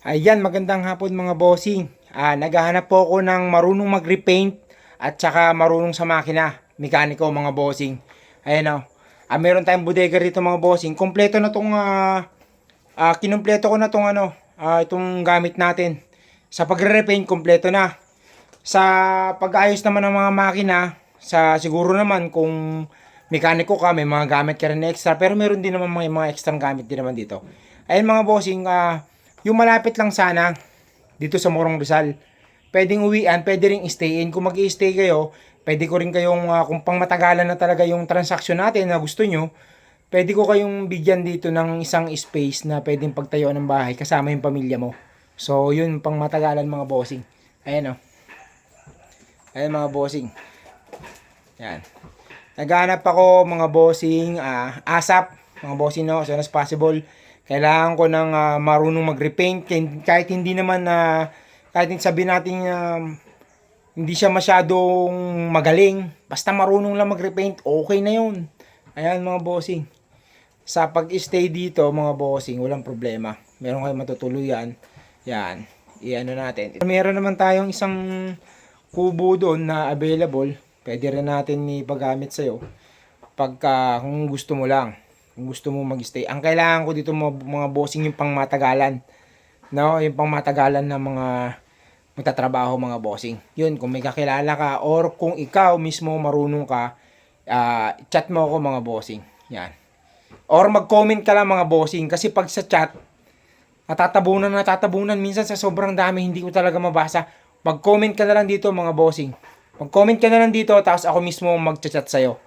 Ayan, magandang hapon mga bossing. Naghahanap po ako ng marunong mag-repaint at saka marunong sa makina. Mekaniko mga bossing. Ayan o. Meron tayong bodega rito mga bossing. Kompleto na tong kinumpleto ko na tong itong gamit natin. Sa pagre-repaint kompleto na. Sa pag-ayos naman ng mga makina, siguro naman kung mekaniko ka, may mga gamit ka rin na extra, pero meron din naman mga extra gamit din naman dito. Ayun mga bossing, yung malapit lang sana dito sa Morong Rizal. Pwedeng uwian, pwede ring stay in. Kung mag-i-stay kayo, pwede ko rin kayong kung pang matagalan na talaga yung transaction natin na gusto nyo, pwede ko kayong bigyan dito ng isang space na pwedeng pagtayuan ng bahay kasama yung pamilya mo. So, yun pang matagalan mga bossing. Ayan o. Ayan mga bossing. Yan. Naghanap ako mga bossing, ASAP, mga bossing no, as soon as possible. Kailangan ko ng marunong mag-repaint kahit hindi naman kahit sabihin natin hindi siya masyadong magaling, basta marunong lang mag-repaint, okay na yun. Ayan mga bossing. Sa pag-stay dito mga bossing, walang problema. Meron kayong matutuluyan. Yan. Iano natin. Meron naman tayong isang kubo doon na available. Pwede rin natin ipagamit sa'yo. Pagka kung gusto mo lang. Kung gusto mo mag-stay. Ang kailangan ko dito mga bossing yung pangmatagalan. No? Yung pangmatagalan na mga magtatrabaho mga bossing. Yun, kung may kakilala ka or kung ikaw mismo marunong ka, chat mo ako mga bossing. Yan. Or mag-comment ka lang mga bossing. Kasi pag sa chat, natatabunan. Minsan sa sobrang dami, hindi ko talaga mabasa. Mag-comment ka na lang dito mga bossing. Mag-comment ka na lang dito, tapos ako mismo mag-chat sa'yo.